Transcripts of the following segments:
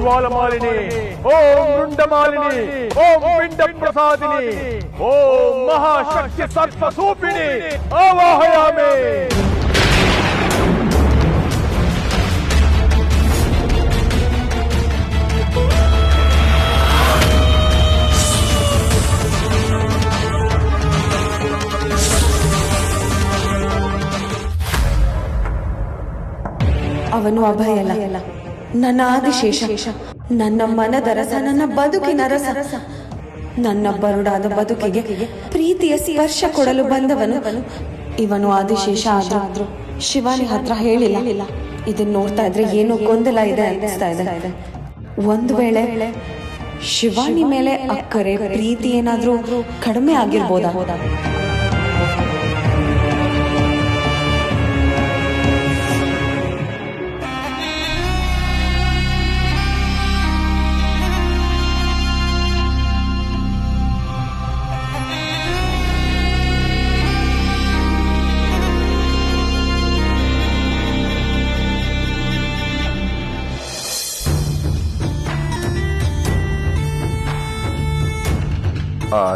ज्वालमालिनी, ओम रुंडमालिनी, ओम पिंड प्रसादिनी, ओम महाशक्ति सर्पसूपिणी आवाहयामि। ಅವನು ಅಭಯಲ್ಲ, ನನ್ನ ಆದಿಶೇಷ, ನನ್ನ ಮನದ ರಸ, ನನ್ನ ಬದುಕಿನ ರಸ, ನನ್ನ ಬರುಡಾದ ಬದುಕಿಗೆ ಪ್ರೀತಿಯ ಸ್ಪರ್ಶ ಕೊಡಲು ಬಂದವನು ಇವನು ಆದಿಶೇಷ. ಆದ್ರೂ ಶಿವಾನಿ ಹತ್ರ ಹೇಳಿಲ್ಲ. ಇದನ್ನ ನೋಡ್ತಾ ಇದ್ರೆ ಏನೋ ಗೊಂದಲ ಇದೆ ಅನಿಸ್ತಾ ಇದೆ. ಒಂದು ವೇಳೆ ಶಿವಾನಿ ಮೇಲೆ ಅಕ್ಕರೆ ಪ್ರೀತಿ ಏನಾದ್ರೂ ಕಡಿಮೆ ಆಗಿರ್ಬೋದಾ?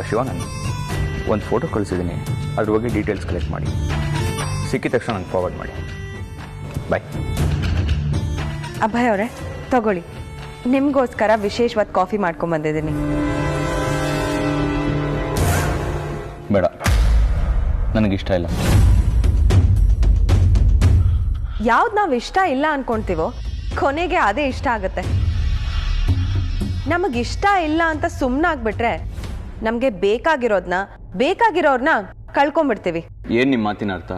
ಶಿವಾನಂದ್, ಒಂದು ಫೋಟೋ ಕಳಿಸಿದ್ದೀನಿ, ಅದ್ರ ಬಗ್ಗೆ ಡೀಟೇಲ್ಸ್ ಕಲೆಕ್ಟ್ ಮಾಡಿ, ಸಿಕ್ಕಿದ ತಕ್ಷಣ ನಂಗೆ ಫಾರ್ವರ್ಡ್ ಮಾಡಿ. ಬಾಯ್. ಅಭಯ್ ಅವರೇ, ತಗೊಳ್ಳಿ, ನಿಮಗೋಸ್ಕರ ವಿಶೇಷವಾದ ಕಾಫಿ ಮಾಡ್ಕೊಂಬಂದಿದ್ದೀನಿ. ಬೇಡ, ನನಗಿಷ್ಟ ಇಲ್ಲ. ಯಾವ್ದು ನಾವು ಇಷ್ಟ ಇಲ್ಲ ಅನ್ಕೊಂತೀವೋ ಕೊನೆಗೆ ಅದೇ ಇಷ್ಟ ಆಗುತ್ತೆ. ನಮಗಿಷ್ಟ ಇಲ್ಲ ಅಂತ ಸುಮ್ಮನಾಗ್ಬಿಟ್ರೆ ನಮಗೆ ಬೇಕಾಗಿರೋರ್ನ ಕಳ್ಕೊಂಡ್ಬಿಡ್ತೀವಿ. ಏನ್ ನಿಮ್ಮ ಮಾತಿನ ಅರ್ಥ?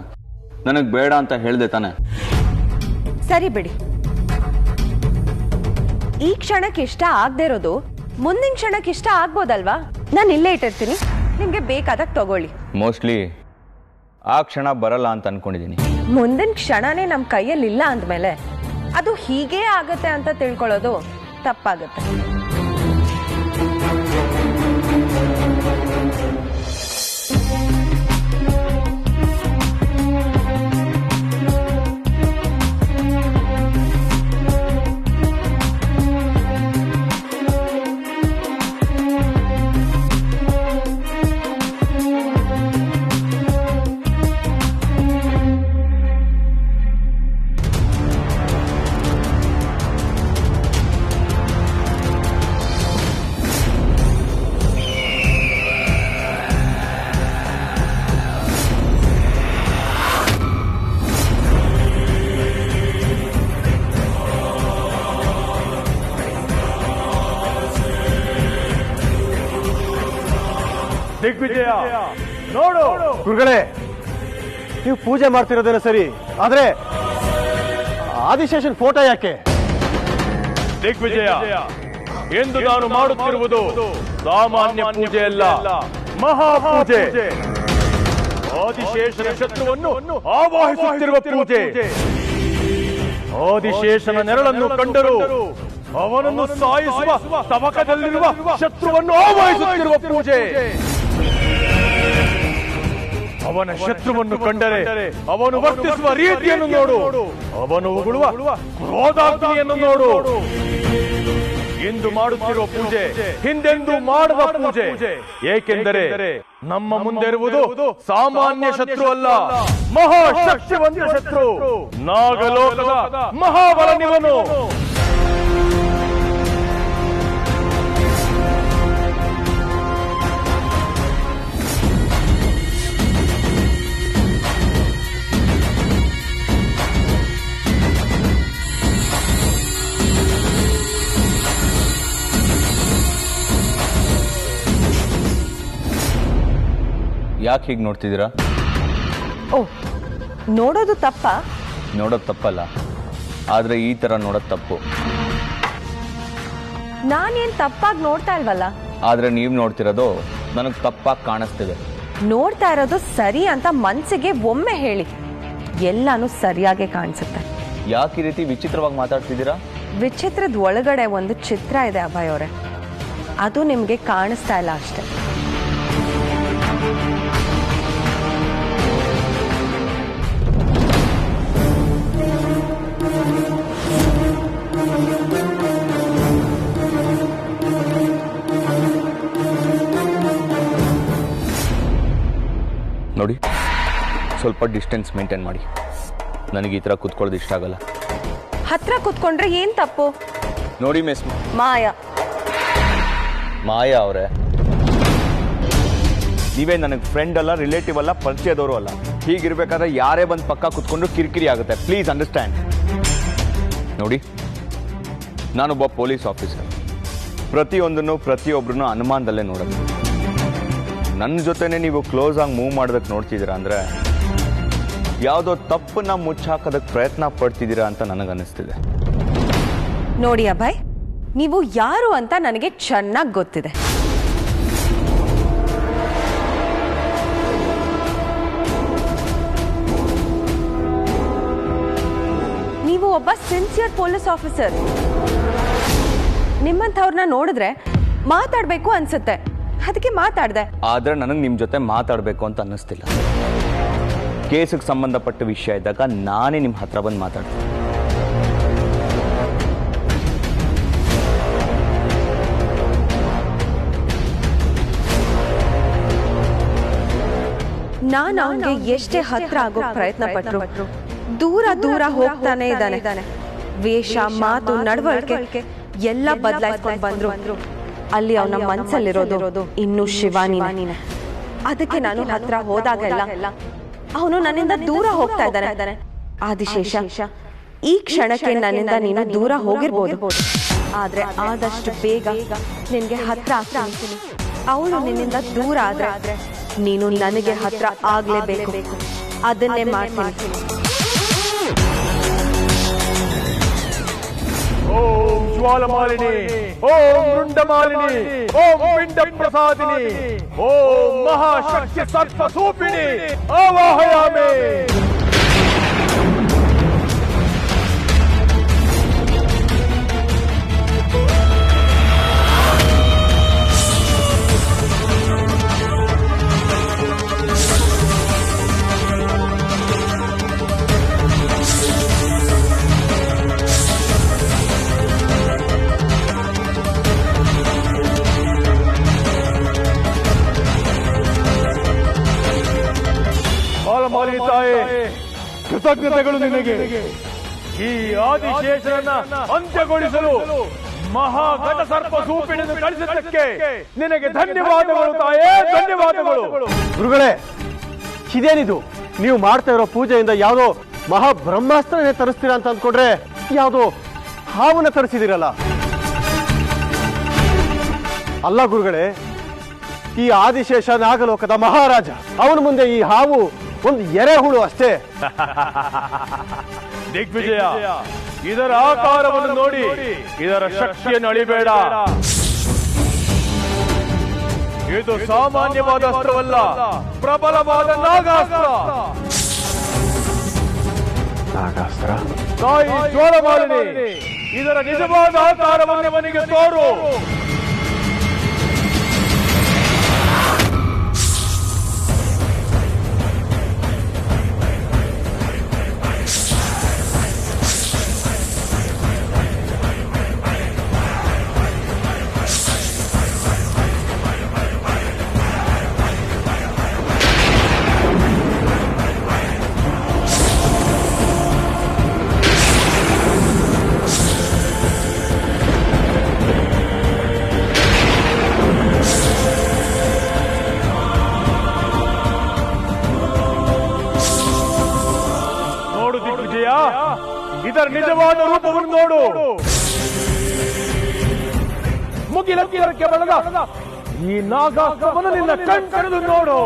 ನನಗೆ ಬೇಡ ಅಂತ ಹೇಳ್ದೆ ತಾನೆ? ಸರಿ ಬಿಡಿ, ಈ ಕ್ಷಣಕ್ಕೆ ಇಷ್ಟ ಆಗದೆ ಇರೋದು ಮುಂದಿನ ಕ್ಷಣಕ್ಕೆ ಇಷ್ಟ ಆಗ್ಬೋದಲ್ವಾ? ನಾನು ಇಲ್ಲೇ ಇಟ್ಟಿರ್ತೀನಿ, ನಿಮ್ಗೆ ಬೇಕಾದಾಗ ತಗೊಳ್ಳಿ. ಮೋಸ್ಟ್ಲಿ ಆ ಕ್ಷಣ ಬರಲ್ಲ ಅಂತ ಅನ್ಕೊಂಡಿದ್ದೀನಿ. ಮುಂದಿನ ಕ್ಷಣನೇ ನಮ್ಮ ಕೈಯಲ್ಲಿ ಇಲ್ಲ ಅಂದಮೇಲೆ ಅದು ಹೀಗೇ ಆಗತ್ತೆ ಅಂತ ತಿಳ್ಕೊಳ್ಳೋದು ತಪ್ಪಾಗತ್ತೆ. ದಿಗ್ವಿಜಯ, ನೋಡು. ಗುರುಗಳೇ, ನೀವು ಪೂಜೆ ಮಾಡ್ತಿರೋದೇನೋ ಸರಿ, ಆದ್ರೆ ಆದಿಶೇಷನ್ ಫೋಟೋ ಯಾಕೆ? ದಿಗ್ವಿಜಯ, ಎಂದು ನಾನು ಮಾಡುತ್ತಿರುವುದು ಸಾಮಾನ್ಯ ಪೂಜೆ ಅಲ್ಲ, ಮಹಾಪೂಜೆ. ಆದಿಶೇಷನ ಶತ್ರುವನ್ನು ಆವಾಹಿಸುತ್ತಿರುವ ಪೂಜೆ. ಆದಿಶೇಷನ ನೆರಳನ್ನು ಕಂಡರೂ ಅವನನ್ನು ಸಾಯಿಸುವ ತವಕದಲ್ಲಿರುವ ಶತ್ರುವನ್ನು ಆವಾಹಿಸುತ್ತಿರುವ ಪೂಜೆ. ಅವನ ಶತ್ರುವನ್ನು ಕಂಡರೆ ಅವನು ವರ್ತಿಸುವ ರೀತಿಯನ್ನು ನೋಡು, ಅವನು ಉಗುಳುವ ಕ್ರೋಧಾಗ್ನಿಯನ್ನು ನೋಡು. ಇಂದು ಮಾಡುತ್ತಿರುವ ಪೂಜೆ ಹಿಂದೆಂದು ಮಾಡದ ಪೂಜೆ. ಏಕೆಂದರೆ ನಮ್ಮ ಮುಂದೆ ಇರುವುದು ಸಾಮಾನ್ಯ ಶತ್ರು ಅಲ್ಲ, ಮಹಾಶಕ್ತಿವಂತ ಶತ್ರು, ನಾಗಲೋಕದ ಮಹಾಬಲನಿವನು. ಯಾಕೆ ಹೀಗೆ ನೋಡ್ತಿದ್ದೀರಾ? ಓ, ನೋಡೋದು ತಪ್ಪ? ನೋಡೋದು ತಪ್ಪಲ್ಲ, ಆದ್ರೆ ಈ ತರ ನೋಡೋದು ತಪ್ಪು. ನಾನೇನ್ ತಪ್ಪಾಗಿ ನೋಡ್ತಾ ಇಲ್ವಲ್ಲ? ಆದ್ರೆ ನೀವು ನೋಡ್ತಿರೋದು ನನಗೆ ತಪ್ಪಾಗಿ ಕಾಣಿಸ್ತಿದೆ. ನೋಡ್ತಾ ಇರೋದು ಸರಿ ಅಂತ ಮನ್ಸಿಗೆ ಒಮ್ಮೆ ಹೇಳಿ, ಎಲ್ಲಾನು ಸರಿಯಾಗಿ ಕಾಣಿಸುತ್ತೆ. ಯಾಕೆ ಈ ರೀತಿ ವಿಚಿತ್ರವಾಗಿ ಮಾತಾಡ್ತಿದ್ದೀರಾ? ವಿಚಿತ್ರದ ಒಳಗಡೆ ಒಂದು ಚಿತ್ರ ಇದೆ ಅಭಯ್ ಅವರೇ, ಅದು ನಿಮ್ಗೆ ಕಾಣಿಸ್ತಾ ಇಲ್ಲ ಅಷ್ಟೇ. ನೋಡಿ, ಸ್ವಲ್ಪ ಡಿಸ್ಟೆನ್ಸ್ ಮೇಂಟೈನ್ ಮಾಡಿ. ನನಗೆ ಈ ಥರ ಕೂತ್ಕೊಳ್ಳೋದು ಇಷ್ಟ ಆಗಲ್ಲ. ಹತ್ರ ಕೂತ್ಕೊಂಡ್ರೆ ಏನ್ ತಪ್ಪು? ನೋಡಿ ಮಿಸ್ ಮಾಯಾ ಅವರೇ, ನೀವೇ ನನಗೆ ಫ್ರೆಂಡ್ ಅಲ್ಲ, ರಿಲೇಟಿವ್ ಅಲ್ಲ, ಪರಿಚಯದವರು ಅಲ್ಲ. ಹೀಗಿರ್ಬೇಕಾದ್ರೆ ಯಾರೇ ಬಂದು ಪಕ್ಕ ಕೂತ್ಕೊಂಡು ಕಿರಿಕಿರಿ ಆಗುತ್ತೆ. Please understand. ನೋಡಿ, ನಾನೊಬ್ಬ ಪೊಲೀಸ್ ಆಫೀಸರ್. ಪ್ರತಿಯೊಂದನ್ನು ಪ್ರತಿಯೊಬ್ಬರನ್ನು ಅನುಮಾನದಲ್ಲೇ ನೋಡೋದು. ನನ್ನ ಜೊತೆನೆ ನೀವು ಕ್ಲೋಸ್ ಆಗಿ ಮೂವ್ ಮಾಡೋದಕ್ಕೆ ನೋಡ್ತಿದ್ದೀರಾ ಅಂದರೆ ಯಾವುದೋ ತಪ್ಪನ್ನ ಮುಚ್ಚಾಕೋದಕ್ಕೆ ಪ್ರಯತ್ನ ಪಡ್ತಿದ್ದೀರಾ ಅಂತ ನನಗನ್ನಿಸ್ತಿದೆ. ನೋಡಿ ಅಭಯ್, ನೀವು ಯಾರು ಅಂತ ನನಗೆ ಚೆನ್ನಾಗಿ ಗೊತ್ತಿದೆ. ನೀವು ಒಬ್ಬ ಸಿನ್ಸಿಯರ್ ಪೊಲೀಸ್ ಆಫೀಸರ್. ನಿಮ್ಮಂಥವ್ರನ್ನ ನೋಡಿದ್ರೆ ಮಾತಾಡ್ಬೇಕು ಅನ್ಸುತ್ತೆ, ಅದಕ್ಕೆ ಮಾತಾಡ್ದೆ. ಆದ್ರೆ ನನಗೆ ನಿಮ್ಮ ಜೊತೆ ಮಾತಾಡಬೇಕು ಅಂತ ಅನ್ನಿಸ್ತಿಲ್ಲ. ಕೇಸಿಗೆ ಸಂಬಂಧಪಟ್ಟ ವಿಷಯ ಇದ್ದಾಗ ನಾನೇ ನಿಮ್ಮ ಹತ್ರ ಬಂದು ಮಾತಾಡ್ತೀನಿ. ನಾನು ಅವನಿಗೆ ಎಷ್ಟೇ ಹತ್ರ ಆಗೋ ಪ್ರಯತ್ನ ಪಟ್ರು ದೂರ ದೂರ ಹೋಗ್ತಾನೆ ಇದ್ದಾನೆ. ವೇಷ, ಮಾತು, ನಡವಳಿಕೆ ಎಲ್ಲ ಬದಲಾಯಿಸ್ಕೊಂಡು ಬಂದ್ರು. ಅಲ್ಲಿ ಅವನ ಮನಸ್ಸಲ್ಲಿರೋದು ಇನ್ನು ಶಿವಾನಿನೇ. ಅದಕ್ಕೆ ನಾನು ಹತ್ರ ಹೋದಾಗೆಲ್ಲ ಅವನು ನನ್ನಿಂದ ದೂರ ಹೋಗ್ತಾ ಇದ್ದಾನೆ. ಆದಿಶೇಷ, ಈ ಕ್ಷಣಕ್ಕೆ ನನ್ನಿಂದ ನೀನು ದೂರ ಹೋಗಿರ್ಬೋದು, ಆದ್ರೆ ಆದಷ್ಟು ಬೇಗ ನಿನ್ಗೆ ಹತ್ರ ಆಗ್ತೀನಿ. ಅವಳು ನಿನ್ನಿಂದ ದೂರ ಆದ್ರೆ ನೀನು ನನಗೆ ಹತ್ರ ಆಗ್ಲೇಬೇಕು. ಅದನ್ನೇ ಮಾಡ್ತೀನಿ. ಓಂ ಜ್ವಾಲಮಾಲಿನಿ, ಓಂ ವೃಂಡಮಾಲಿನಿ, ಓಂ ಪಿಂಡ ಪ್ರಸಾದಿನಿ, ಓಂ ಮಹಾಶಕ್ತಿ ಸರ್ಪ ಸೂಪಿಣಿ ಆವಾಹಯಾಮಿ. ಜ್ವಾಲಮಾಲಿನಿ ತಾಯಿ, ಕೃತಜ್ಞತೆಗಳು ನಿನಗೆ. ಈ ಆದಿಶೇಷರನ್ನ ಅಂತ್ಯಗೊಳಿಸಲು ಮಹಾಘಟ ಸರ್ಪ ಸೂಪಿಣಿಯನ್ನು ಕಳಿಸಿದ್ದಕ್ಕೆ ನಿನಗೆ ಧನ್ಯವಾದಗಳು ತಾಯೇ, ಧನ್ಯವಾದಗಳು. ಗುರುಗಳೇ, ಇದೇನಿದು? ನೀವು ಮಾಡ್ತಾ ಇರೋ ಪೂಜೆಯಿಂದ ಯಾವುದೋ ಮಹಾಬ್ರಹ್ಮಾಸ್ತ್ರನೇ ತರಿಸ್ತೀರಾ ಅಂತ ಅಂದ್ಕೊಂಡ್ರೆ ಯಾವುದೋ ಹಾವನ್ನ ತರಿಸಿದಿರಲ್ಲ. ಅಲ್ಲ ಗುರುಗಳೇ, ಈ ಆದಿಶೇಷ ನಾಗಲೋಕದ ಮಹಾರಾಜ. ಅವನ ಮುಂದೆ ಈ ಹಾವು ಒಂದು ಎರೆಹುಳು ಅಷ್ಟೇ. ದಿಗ್ವಿಜಯ, ಇದರ ಆಕಾರವನ್ನು ನೋಡಿ ಇದರ ಶಕ್ತಿಯನ್ನು ಅಳಿಬೇಡ. ಇದು ಸಾಮಾನ್ಯವಾದ ಅಸ್ತ್ರವಲ್ಲ, ಪ್ರಬಲವಾದ ನಾಗಾಸ್ತ್ರ. ತಾಯಿ ಜ್ವಾಲಮಾಲಿನಿ, ಇದರ ನಿಜವಾದ ಆಕಾರವನ್ನು ಅವನಿಗೆ ತೋರು. ಇದರ ನಿಜವಾದ ರೂಪವನ್ನು ನೋಡು. ಮುಗಿಲಕ್ಕೆ ಬಲದ ಈ ನಾಗಾಸ್ತ್ರವನ್ನು ನಿನ್ನ ಕಣ್ತೆರೆದು ನೋಡು.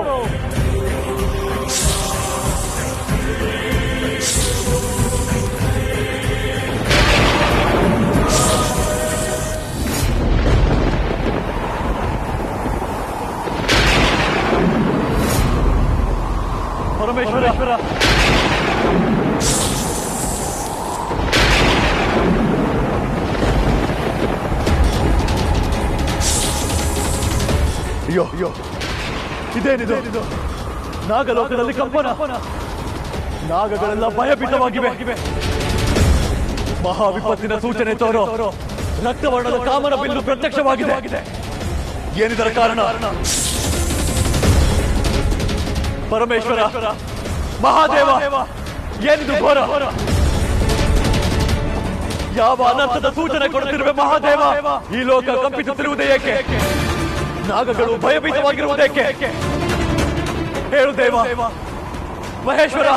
ಪರಮೇಶ್ವರ, ಅಯ್ಯೋ, ಇದೇನಿದು? ನಾಗಲೋಕದಲ್ಲಿ ಕಂಪನ. ನಾಗಗಳೆಲ್ಲ ಭಯಭೀತವಾಗಿವೆ. ಮಹಾವಿಪತ್ತಿನ ಸೂಚನೆ ತೋರೋ. ರಕ್ತವರ್ಣದ ಕಾಮನ ಬಿಲ್ಲು ಪ್ರತ್ಯಕ್ಷವಾಗಿದೆ. ಏನಿದರ ಕಾರಣ? ಪರಮೇಶ್ವರ, ಮಹಾದೇವ, ಏನಿದು ಘೋರ? ಯಾವ ಅನರ್ಥದ ಸೂಚನೆ ಕೊಡುತ್ತಿರುವೆ ಮಹಾದೇವ? ಈ ಲೋಕ ಕಂಪಿಸುತ್ತಿರುವುದೇ ಏಕೆ? ನಾಗಗಳು ಭಯಭೀತವಾಗಿರುವುದೇಕೆ? ಹೇಳು ದೇವ. ಮಹೇಶ್ವರ,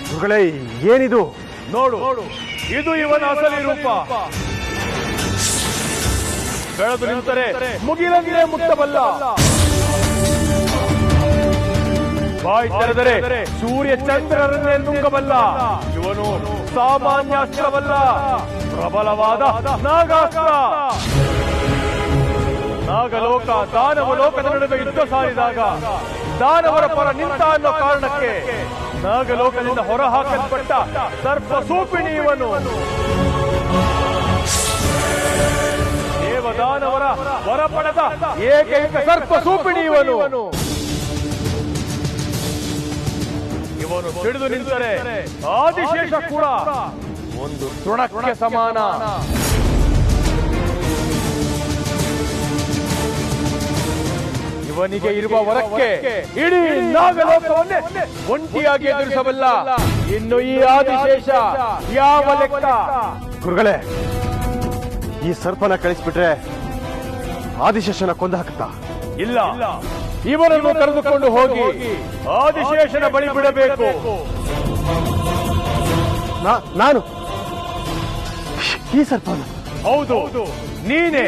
ಗುರುಗಳೇ, ಏನಿದು? ನೋಡು, ಇದು ಇವನ ಅಸಲಿ ರೂಪ. ಬೆಳೆದು ನಿಂತರೆ ಮುಗಿಲಂಗೆ ಮುಟ್ಟಬಲ್ಲ, ಬಾಯಿ ತೆರೆದರೆ ಸೂರ್ಯ ಚಂದ್ರರನ್ನೇ ನುಂಗಬಲ್ಲ. ಇವನು ಸಾಮಾನ್ಯ ಅಸ್ತ್ರವಲ್ಲ, ಪ್ರಬಲವಾದ ನಾಗಾಸ್ತ್ರ. ನಾಗಲೋಕ ದಾನವ ಲೋಕದ ನಡುವೆ ಯುದ್ಧ ಸಾರಿದಾಗ ದಾನವರ ಪರ ನಿಂತ ಅನ್ನೋ ಕಾರಣಕ್ಕೆ ನಾಗಲೋಕದಿಂದ ಹೊರಹಾಕಲ್ಪಟ್ಟ ಸರ್ಪ ಸೂಪಿಣಿ ಇವನು. ದೇವದಾನವರ ವರ ಪಡೆದ ಏಕೈಕ ಸರ್ಪ ಸೂಪಿಣಿ ಇವನು. ಇವನು ಹಿಡಿದು ನಿಂತರೆ ಆದಿಶೇಷ ಕೂಡ ಒಂದು ತೃಣಕ್ಕೆ ಸಮಾನ. ಇವನಿಗೆ ಇರುವ ವರಕ್ಕೆ ಇಡೀ ನಾಗಲೋಕವನ್ನೇ ಒಂಟಿಯಾಗಿ ಎದುರಿಸಬಲ್ಲ. ಇನ್ನು ಈ ಆದಿಶೇಷ ಯಾವ ಲೆಕ್ಕ? ಗುರುಗಳೇ, ಈ ಸರ್ಪನ ಕಳಿಸ್ಬಿಟ್ರೆ ಆದಿಶೇಷನ ಕೊಂದು ಹಾಕುತ್ತಾ? ಇಲ್ಲ, ಇವರನ್ನು ಕರೆದುಕೊಂಡು ಹೋಗಿ ಆದಿಶೇಷನ ಬಳಿ ಬಿಡಬೇಕು. ನಾನು ಈ ಸರ್ಪನ? ಹೌದು, ನೀನೇ.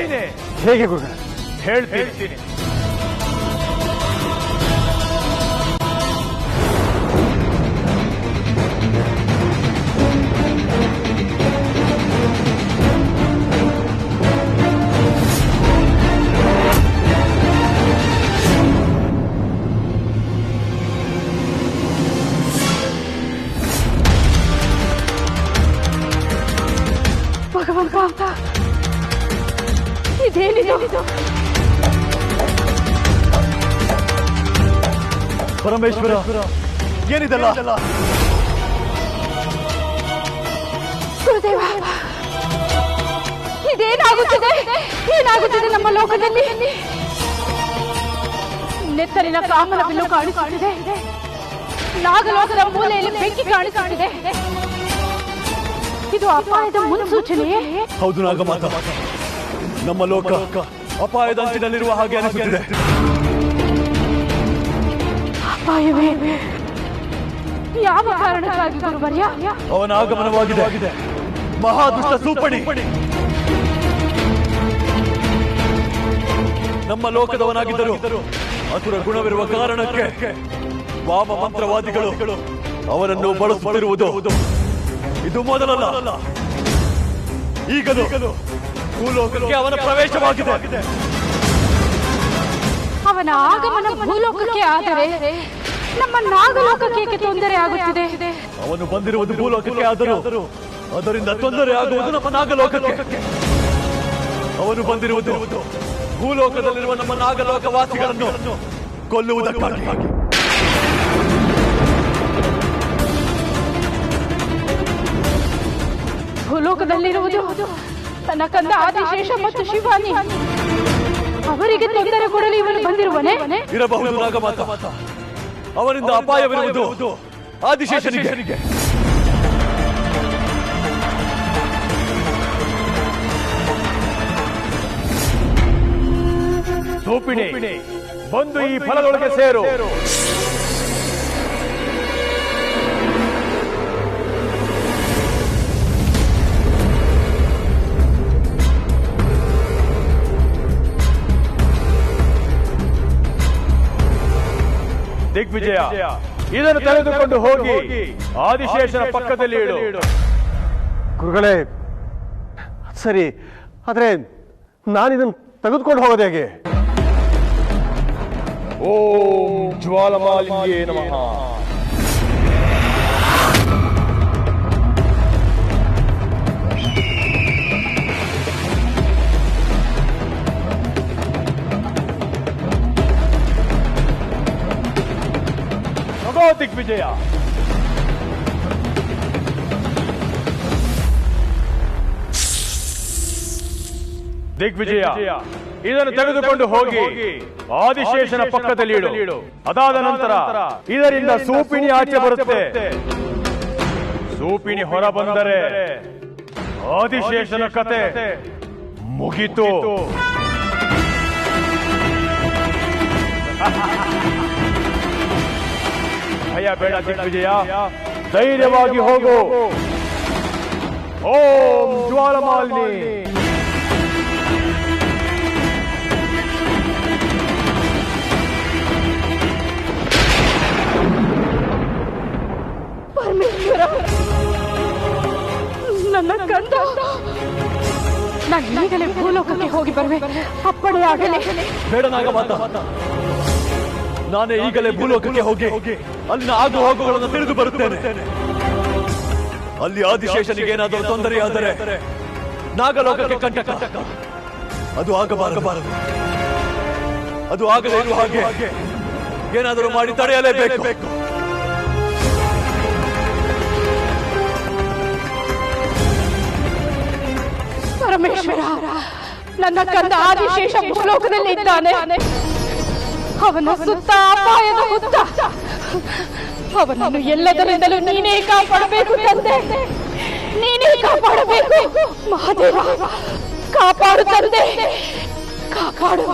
ಹೇಗೆ ಗುರುಗಳೇ? ಹೇಳ್ತೀನಿ. ಭಗವಂತ, ಇದೇನಿದು? ಪರಮೇಶ್ವರ, ಏನಿದೆಲ್ಲ? ಗುರುದೇವ, ಇದೇನಾಗುತ್ತದೆ? ಏನಾಗುತ್ತದೆ ನಮ್ಮ ಲೋಕದಲ್ಲಿ? ನೆತ್ತಲಿನ ಕಾಮನ ಬಿಲ್ಲು ಕಾಣಿಸುತ್ತಿದೆ, ನಾಗಲೋಕದ ಮೂಲೆಯಲ್ಲಿ ಬೆಂಕಿ ಕಾಣಿಸುತ್ತಿದೆ. ಇದು ಅಪಾಯದ ಮುನ್ಸೂಚನೆಯೇ? ಹೌದು ನಾಗಮಾತ, ನಮ್ಮ ಲೋಕ ಅಪಾಯದ ಅಂಚಿನಲ್ಲಿರುವ ಹಾಗೆ ಅನಿಸುತ್ತಿದೆ. ಅಪಾಯವೇ? ಯಾವ ಕಾರಣಕ್ಕಾಗಿ ಗುರುವರ್ಯ? ಅವನ ಆಗಮನವಾಗಿದೆ. ಮಹಾದುಷ್ಟ ಸೂಪಣಿ ನಮ್ಮ ಲೋಕದವನಾಗಿದ್ದರು. ಅಸುರ ಗುಣವಿರುವ ಕಾರಣಕ್ಕೆ ವಾಮ ಮಂತ್ರವಾದಿಗಳು ಅವನನ್ನು ಬಳಸುತ್ತಿರುವುದು ಇದು ಮೊದಲಲ್ಲ. ಈಗಲೂ ಭೂಲೋಕಕ್ಕೆ ಅವನ ಪ್ರವೇಶವಾಗಿದೆ. ಅವನ ಆಗಮನ ಭೂಲೋಕಕ್ಕೆ ಆದರೆ ನಮ್ಮ ನಾಗಲೋಕಕ್ಕೆ ತೊಂದರೆ ಆಗುತ್ತಿದೆ. ಅವನು ಬಂದಿರುವುದು ಭೂಲೋಕಕ್ಕೆ ಆದರೂ ಅದರಿಂದ ತೊಂದರೆ ಆಗುವುದು ನಮ್ಮ ನಾಗಲೋಕಕ್ಕೆ. ಅವನು ಬಂದಿರುವುದು ಭೂಲೋಕದಲ್ಲಿರುವ ನಮ್ಮ ನಾಗಲೋಕ ವಾಸಿಗಳನ್ನು ಕೊಲ್ಲುವುದಕ್ಕಾಗಿ. ಭೂಲೋಕದಲ್ಲಿರುವುದು ತನ್ನ ಕಂದ ಆದಿಶೇಷ ಮತ್ತು ಶಿವಾನಿ. ಅವರಿಗೆ ತೊಂದರೆ ಕೊಡಲು ಇವನು ಬಂದಿರುವನೇ? ಇರಬಹುದು ನಾಗಮಾತ. ಅವನಿಂದ ಅಪಾಯವಿರುವುದು ಆದಿಶೇಷನಿಗೆ. ಸೂಪಿಣಿ, ಬಂದು ಈ ಫಲದೊಳಗೆ ಸೇರು. ದಿಗ್ವಿಜಯ, ಇದನ್ನು ತೆಗೆದುಕೊಂಡು ಹೋಗಿ ಆದಿಶೇಷನ ಪಕ್ಕದಲ್ಲಿ ಇಡು. ಗುರುಗಳೇ, ಸರಿ, ಆದ್ರೆ ನಾನಿದನ್ನು ತೆಗೆದುಕೊಂಡು ಹೋಗೋದು ಹೇಗೆ? ಓಂ ಜ್ವಾಲಮಾಲಿಂಗೇ ನಮಃ. ದಿಗ್ವಿಜಯ. ದಿಗ್ವಿಜಯ, ಇದನ್ನು ತೆಗೆದುಕೊಂಡು ಹೋಗಿ ಆದಿಶೇಷನ ಪಕ್ಕದಲ್ಲಿ ಇಡು. ಅದಾದ ನಂತರ ಇದರಿಂದ ಸೂಪಿಣಿ ಆಚೆ ಬರುತ್ತೆ. ಸೂಪಿಣಿ ಹೊರ ಬಂದರೆ ಆದಿಶೇಷನ ಕತೆ ಮುಗಿತು. ಭಯ ಬೇಡ ದಿಗ್ವಿಜಯ, ಧೈರ್ಯವಾಗಿ ಹೋಗು. ಓಂ ಜ್ವಾಲಮಾಲಿನಿ. ಪರಮೇಶ್ವರ, ನನ್ನ ಕಂದ, ನಾನು ಈಗಲೇ ಭೂಲೋಕಕ್ಕೆ ಹೋಗಿ ಬರುವೆ. ಅಪ್ಪಣೆ ಆಗಲೇ. ಬೇಡ ನಾಗಮಾತ, ನಾನೇ ಈಗಲೇ ಭೂಲೋಕಕ್ಕೆ ಹೋಗಿ ಅಲ್ಲಿನ ಆಗು ಹೋಗುಗಳನ್ನು ತಿಳಿದು ಬರುತ್ತೇನೆ. ಅಲ್ಲಿ ಆದಿಶೇಷನಿಗೆ ಏನಾದರೂ ತೊಂದರೆಯಾದರೆ ನಾಗಲೋಕಕ್ಕೆ ಕಂಟಕ. ಅದು ಆಗಬಾರದು. ಅದು ಆಗದೇ ಇರುವ ಹಾಗೆ ಏನಾದರೂ ಮಾಡಿ ತಡೆಯಲೇಬೇಕು. ಪರಮೇಶ್ವರ, ನನ್ನ ಕಂದ ಆದಿಶೇಷ ಭೂಲೋಕದಲ್ಲಿ ಇದ್ದಾನೆ. ಅವನ ಸುತ್ತ ಅಪಾಯದ ಹುತ್ತ. ಅವನನ್ನು ಎಲ್ಲದರಿಂದಲೂ ನೀನೇ ಕಾಪಾಡಬೇಕು ತಂದೆ, ನೀನೇ ಕಾಪಾಡಬೇಕು. ಮಹಾದೇವ, ಕಾಪಾಡು ತಂದೆ, ಕಾಪಾಡು.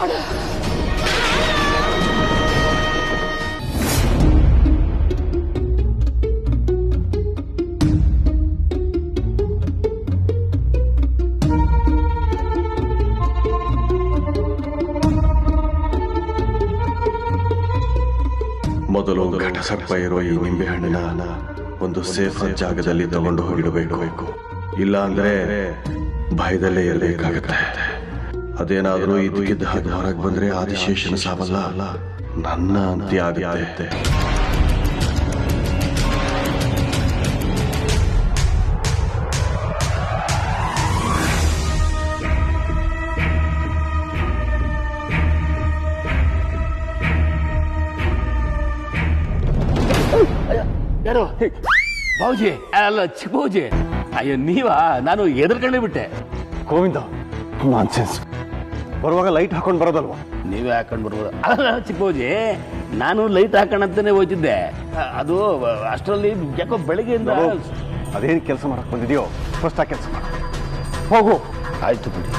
ಮೊದಲು ಘಟಸರ್ಪ ಇರೋ ಈ ನಿಂಬೆಹಣ್ಣನ್ನ ಒಂದು ಸೇಫ್ ಜಾಗದಲ್ಲಿ ತಗೊಂಡು ಹೋಗಿಡಬೇಕು. ಇಲ್ಲ ಅಂದ್ರೆ ಭಯದಲ್ಲೇ ಇರಬೇಕಾಗತ್ತೆ. ಅದೇನಾದರೂ ಇದಕ್ಕಿದ್ದ ಹಾಗೆ ಹೊರಗೆ ಬಂದ್ರೆ ಆದಿಶೇಷನ ಸಾವಲ್ಲ, ನನ್ನ ಅಂತ್ಯ ಆಗುತ್ತೆ. ಯಾರು ಬಾವುಜಿ? ಅಲ್ಲ ಚಿಕ್ಕ ಬಾವುಜಿ. ಅಯ್ಯೋ ನೀವಾ? ನಾನು ಎದುರ್ಕೊಂಡೇ ಬಿಟ್ಟೆ. ಗೋವಿಂದ, ನಾನ್ಸೆನ್ಸ್. ಬರುವಾಗ ಲೈಟ್ ಹಾಕೊಂಡು ಬರೋದಲ್ವಾ? ನೀವೇ ಹಾಕೊಂಡು ಬರ್ಬೋದು. ಅಲ್ಲ ಚಿಕ್ಕ ಬಾವುಜಿ, ನಾನು ಲೈಟ್ ಹಾಕೋಣಂತಾನೆ ಹೋಗ್ತಿದ್ದೆ. ಅದು ಅಷ್ಟರಲ್ಲಿ ಯಾಕೋ ಬೆಳಗ್ಗೆಯಿಂದ ಅದೇನು ಕೆಲಸ ಮಾಡಕ್ ಬಂದಿದೆಯೋ ಫಸ್ಟ್ ಆ ಕೆಲಸ ಮಾಡು. ಹೋಗು. ಆಯ್ತು ಬಿಡಿ.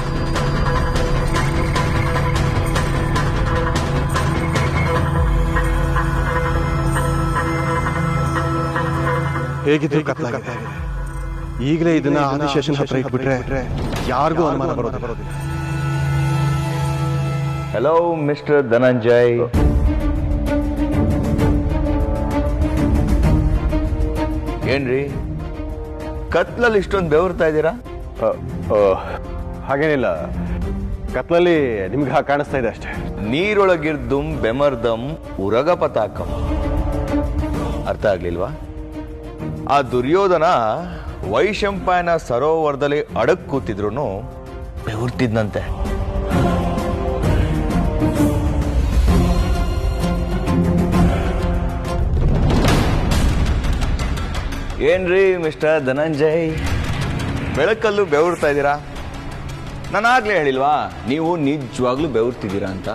ಹೇಗಿದ್ರು ಕತ್ಲಾಗಿದೆ. ಈಗಲೇ ಇದನ್ನ ಆದಿಶೇಷನ್ ಹತ್ರ ಇಟ್ಬಿಟ್ರೆ ಯಾರಿಗೂ ಅನುಮಾನ ಬರೋದಿಲ್ಲ. Hello mister Dhananjay. ಏನ್ರಿ ಕತ್ಲಲ್ಲಿ ಇಷ್ಟೊಂದು ಬೆವರ್ತಾ ಇದ್ದೀರಾ? ಹಾಗೇನಿಲ್ಲ, ಕತ್ಲಲ್ಲಿ ನಿಮ್ಗೆ ಕಾಣಿಸ್ತಾ ಇದೆ ಅಷ್ಟೇ. ನೀರೊಳಗಿರ್ದುಂ ಬೆಮರ್ದಂ ಉರಗ ಪತಾಕಂ. ಅರ್ಥ ಆಗ್ಲಿಲ್ವಾ? ಆ ದುರ್ಯೋಧನ ವೈಶಂಪಾಯನ ಸರೋವರದಲ್ಲಿ ಅಡಕ್ ಕೂತಿದ್ರು ಬೆವರ್ತಿದ್ನಂತೆ. ಏನ್ರಿ ಮಿಸ್ಟರ್ ಧನಂಜಯ್, ಬೆಳಕಲ್ಲೂ ಬೆವರ್ತಾ ಇದ್ದೀರಾ? ನಾನಾಗ್ಲೇ ಹೇಳಿಲ್ವಾ ನೀವು ನಿಜವಾಗ್ಲೂ ಬೆವರ್ತಿದ್ದೀರಾ ಅಂತ?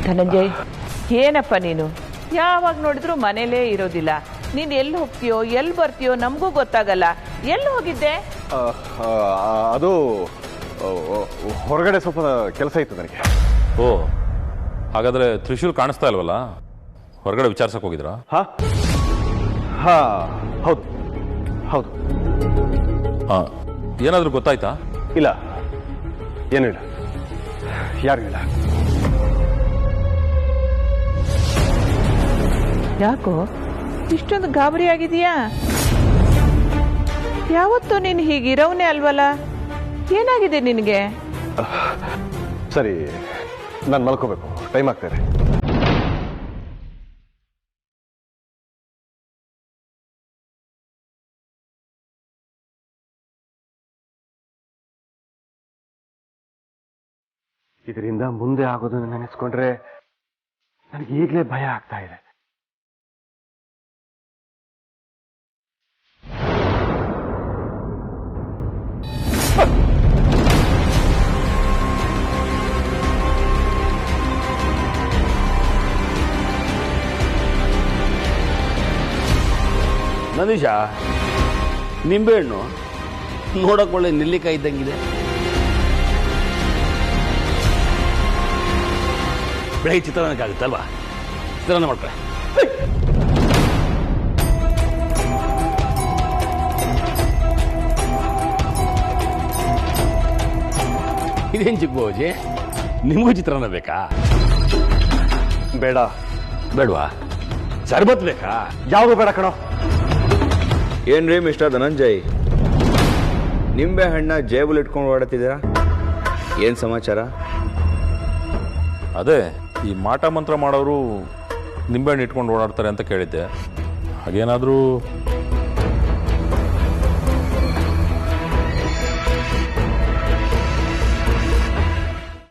ಧನಂಜಯ್, ಏನಪ್ಪ ನೀನು ಯಾವಾಗ ನೋಡಿದ್ರು ಮನೇಲೇ ಇರೋದಿಲ್ಲ. ನೀನು ಎಲ್ಲಿ ಹೋಗ್ತೀಯೋ ಎಲ್ಲಿ ಬರ್ತೀಯೋ ನಮಗೂ ಗೊತ್ತಾಗಲ್ಲ. ಎಲ್ಲಿ ಹೋಗಿದ್ದೆ? ಅದು ಹೊರಗಡೆ ಸ್ವಲ್ಪ ಕೆಲಸ ಇತ್ತು ನನಗೆ. ಓ, ಹಾಗಾದ್ರೆ ತ್ರಿಶೂಲ್ ಕಾಣಿಸ್ತಾ ಇಲ್ವಲ್ಲ? ಹೊರಗಡೆ ವಿಚಾರಿಸಕ್ ಹೋಗಿದ್ರಾ? ಹಾ, ಹೌದು ಹೌದು. ಏನಾದರೂ ಗೊತ್ತಾಯ್ತಾ? ಇಲ್ಲ, ಏನೂ ಇಲ್ಲ, ಯಾರಿಗೂ ಇಲ್ಲ. ಯಾಕೋ ಇಷ್ಟೊಂದು ಗಾಬರಿ ಆಗಿದೆಯಾ? ಯಾವತ್ತೂ ನೀನು ಹೀಗಿರೋವನೇ ಅಲ್ವಲ್ಲ? ಏನಾಗಿದೆ ನಿನಗೆ? ಸರಿ, ನಾನು ಮಲ್ಕೋಬೇಕು, ಟೈಮ್ ಆಗ್ತಾ ಇದೆ. ಇದರಿಂದ ಮುಂದೆ ಆಗೋದನ್ನು ನೆನೆಸ್ಕೊಂಡ್ರೆ ನನಗೆ ಈಗಲೇ ಭಯ ಆಗ್ತಾ ಇದೆ. ನಂದೀಶ, ನಿಂಬೆಹಣ್ಣು ನೋಡಕ್ ಒಳ್ಳೆ ನೆಲ್ಲಿಕಾಯಿ ಇದ್ದಂಗಿದೆ. ಬೆಳಗ್ಗೆ ಚಿತ್ರಾನ್ನಕ್ಕಾಗುತ್ತಲ್ವಾ? ಚಿತ್ರಾನ್ನ ಮಾಡ್ಕೊಳ್ಳೆ. ಇದೇನು ಚಿಕ್ಕಬೋಜಿ, ನಿಮಗೂ ಚಿತ್ರಾನ್ನ ಬೇಕಾ? ಬೇಡ. ಬೇಡವಾ? ಶರ್ಬತ್ ಬೇಕಾ? ಯಾವುದು ಬೇಡ ಕಣೋ. ಏನ್ರಿ ಮಿಸ್ಟರ್ ಧನಂಜಯ್, ನಿಂಬೆ ಹಣ್ಣ ಜೇಬಲ್ಲಿ ಇಟ್ಕೊಂಡು ಓಡಾಡ್ತಿದ್ದೀರಾ? ಏನು ಸಮಾಚಾರ? ಅದೇ ಈ ಮಾಟ ಮಂತ್ರ ಮಾಡೋರು ನಿಂಬೆಹಣ್ಣು ಇಟ್ಕೊಂಡು ಓಡಾಡ್ತಾರೆ ಅಂತ ಕೇಳಿದ್ದೆ. ಹಾಗೇನಾದರೂ